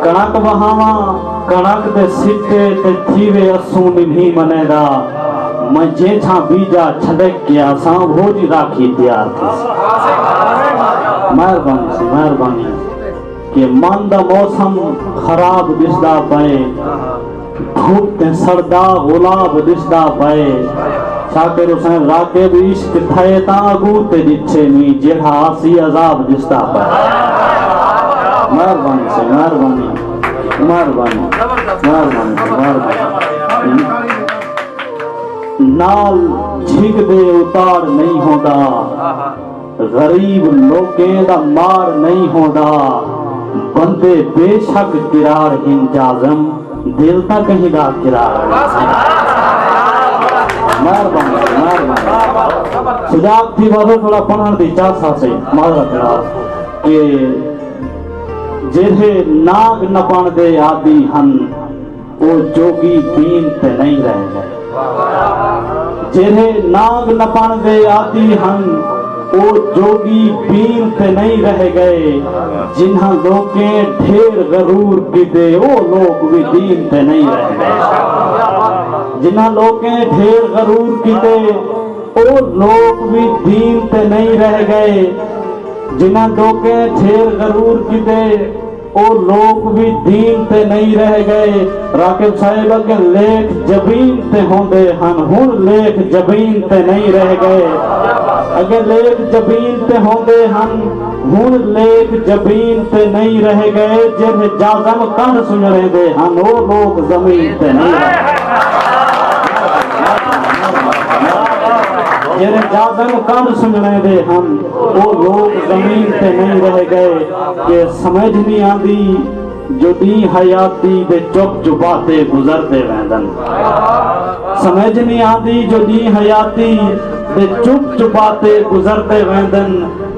कणक बहावा कणक दे सिटे ते थीवे असू नहीं मनेदा मैं जेठा बीजा छड़क के आसा भोजी राखी तैयार थी। मेहरबानी कि मंद मौसम खराब दिसदा पे धूप ते सरदा गुलाब दिसदा पे शाकिर हुसैन राकेब इश्क थे तागू ते दिछे नी जेहा आसी अजाब दिसदा पे। मेहरबानी नाल झिक दे उतार नहीं होता गरीब लोकें दा मार नहीं होता बंदे बेशक किरार इंजाजम दिल ता कहीं दा किरार। सुजाक थी बात थोड़ा पढ़न दी चासा से माजरत के जेहे नाग नपण दे आदि हन वो जोगी दीन ते नहीं रह गए। जेहे नाग नपण दे आदि हन वो जोगी बीन ते नहीं रह गए। जिन्हां लोके ढेर गरूर किदे वो लोग भी दीन ते नहीं रह गए। जिन्हां लोके ढेर गरूर किदे वो लोग भी दीन ते नहीं रह गए। जिन्हां लोके ढेर गरूर किदे वो लोग भी दीन ते नहीं रह गए। राकिब साहिब के लेख जबीन ते होंदे हन हुण लेख जबीन ते नहीं रह गए। अगर लेख जबीन ते होंदे हन हुण लेख जबीन ते नहीं रह गए। जिन्हें जाजम कंध सुनरे दे हन वो लोग जमीन ते नहीं रह गए। जिन्हें जाजम कंध सुनरे दे हन वो लोग जमीन ते नहीं रह गए। कि समझ नहीं आती जो दी हयाती दे चुप चुपाते गुजरते वैंदन। समझ नहीं आती जो दी हयाती दे चुप चुपाते गुजरते वैंदन।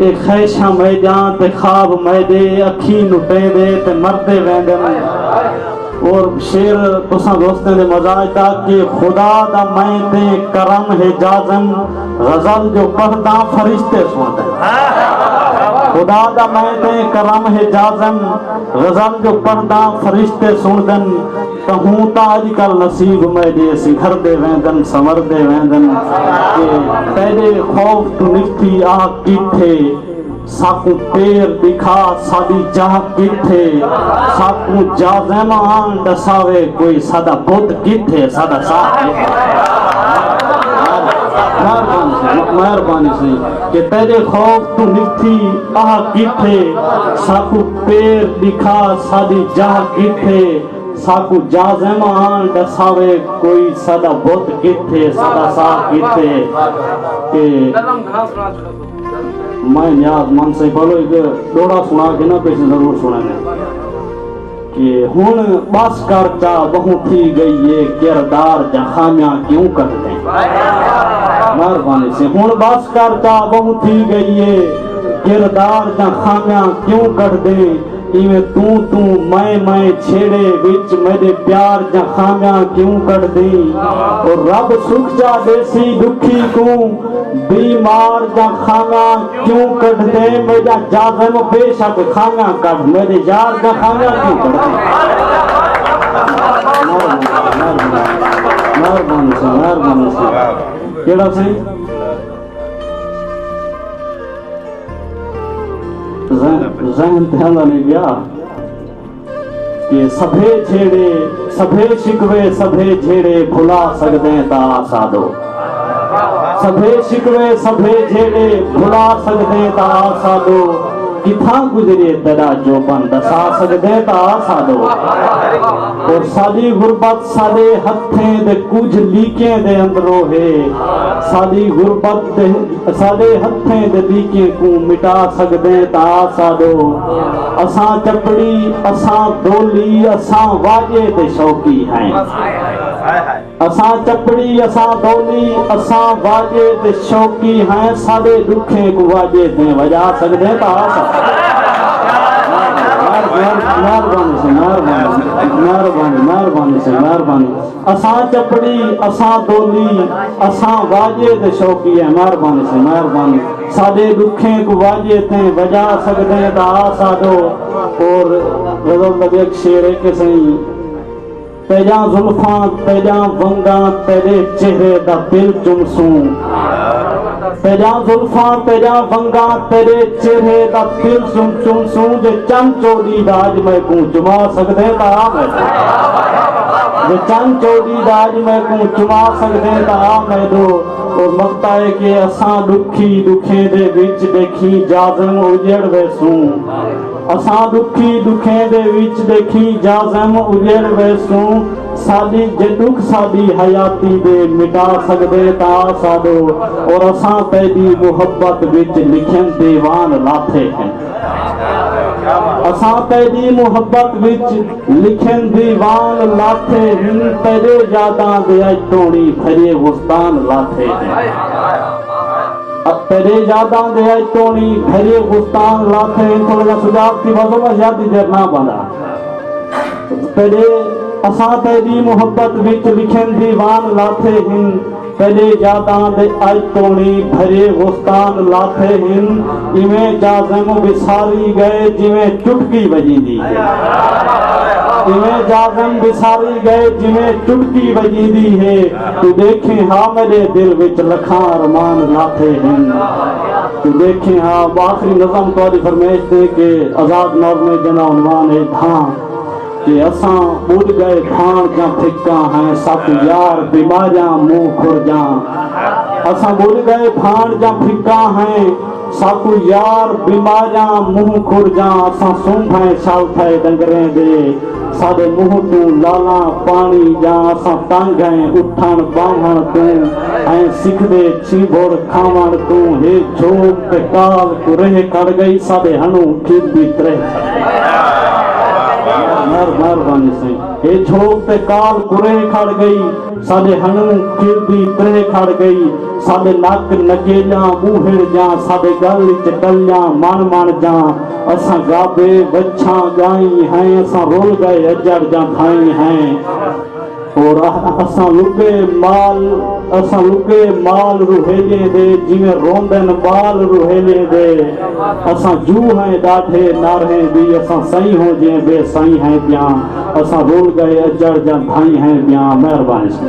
एक खैशा मैदान ते ख्वाब मैदे अखी लुटे दे ते मरते वैंदन। और शेर तुसा दोस्तों ने मजाज था कि खुदा दा मैं ते करम है जाजम गजल जो पढ़दा फरिश्ते सुनते। खुदा दा मैं ते करम है जाजम गजल जो पढ़दा फरिश्ते सुनदन। कहूं ता अजकल नसीब में दे सिखर दे वेंदन समर दे वेंदन। के तेरे खौफ तू निकती आ किथे साकू पैर दिखा सादी जाह किथे साकू जाज़म आन दसावे कोई सादा बुत किथे सादा साथ मेहरबानी से कि तेरे खौफ तू निकती आ किथे साकू पैर दिखा सादी जाह किथे साकू जाज़म आन दसावे कोई सादा बुत किथे सादा साथ किथे। के मैं न्याज मन से बोलो एक दौड़ा सुना के ना पैसे जरूर सुनेंगे कि हुण बस कर चा बहु थी गई ये किरदार जखामियां क्यों कर दे। मेहरबानी से हुण बस कर चा बहु थी गई ये किरदार जखामियां क्यों कर दे। इवें तू मैं छेड़े बिच मेरे प्यार जखामियां क्यों कर दी। और रब सुख जा देसी दुखी को बीमार जखामियां क्यों कर दे। मेरा जाज़म बेशक खामियां कर मेरे यार जखामियां क्यों कर दे। मेहरबानी से केड़ा सही ज़हन ध्यान नहीं गया कि सभे छेड़े सभे शिकवे सभे झेड़े भुला सकते ता साधो। सभे शिकवे सभे झेड़े भुला सकते ता साधो। किथा गुजरे तेरा जोबन दसा सकते ता साधो। और सादी गुरबत सादे हथें दे कुछ लीके दे अंदरों है। सादी गुरबत सादे हथें दे लीके को मिटा सकते ता साधो। असा चपड़ी असा डोली असा वाजे दे शौकी हैं। असा चपड़ी असा डोली असा वाजे दे शौकी हैं। सादे दुखे को वाजे दे वजा सकते ता मेहरबानी असा चपड़ी असा डोली असा वाजे दे शौकी है। मेहरबानी से साडे दुखें को वाजे थे वजा सकदे दा साडो। और गजल दा एक शेर है कि सही तेजा जुल्फां तेजा वंगा तेरे चेहरे दा दिल चुमसूं। तेजा जुल्फां तेजा वंगा तेरे चेहरे दा दिल चुमसूं। जे चंद चोदी दाज मैं को चुमा सकदे ता मैं जे चंद चोदी दाज मैं को चुमा सकदे ता मैं दो। और मकता है कि असां दुखी दुखें दे विच देखी जाज़म उजड़ वैसूं। असां दुखी दुखें दे विच देखी जाज़म उजड़ वैसूं। साडी जे दुख साडी हयाती दे मिटा सकदे ता साडो। और असां तेरी मुहब्बत विच लिखन दीवान लाथे हैं। असां तेरी मुहब्बत विच लिखन दीवान लाथे हैं। तेरे यादां दे अज तोड़ी खरे गुस्तान लाथे हैं। तेरे यादां दे अज तोड़ी खरे गुस्तान लाथे हैं। थोड़ा सा सुझाव की वजह में ज्यादा देर ना बना। तेरे असां तेरी मुहब्बत विच लिखन दीवान लाथे हैं। तेरे यादां दे अज तोड़ी भरे गुस्तान लाथे हैं। इवें जाज़म विसारी गए जिवें चुटकी बजींदी है। इवें जाज़म विसारी गए जिवें चुटकी बजींदी है। तू देखे हाँ मेरे दिल विच लखां अरमान लाथे हैं। तू देखे हाँ आखिरी नज़म तोरी फरमाइश दे के आजाद नज़्म जना उन्वान है धां कि असां बुझ गए खान जा फिक्का हैं। सत यार बीमारियां मुंह खुरजा। असां बुझ गए खान जा फिक्का हैं। सत यार बीमारियां मुंह खुरजा। असां सूंभ हैं छल थे डंगरें दे साडे मुंह तू लाला पानी जा। असां तंग हैं उठण बाहण तू ऐं सिखदे चीबोड़ खावण तू। हे झोंक ते काल कुरेह कड़ गई साडे हणू खिरदी तरह। मेहरबानी से ये झोंक ते काल कुरे खड़ गई साडे हणू खिरदी तरह खड़ गई। साडे नक नकेला मूहड़ जा साडे गल च टलियां मन मन जा। असां गाबे बच्छा गाई हैं। असां रोल गए अजड़ जा थाई हैं। और असां लुके माल रुहेले दे जिवें रोंदन बाल रुहेले दे। असां जू हैं डाढे नारे दी असां सही हो जे बेसई हैं पिया। असां रोल गए अजड़ जा थाई हैं पिया। मेहरबानी से।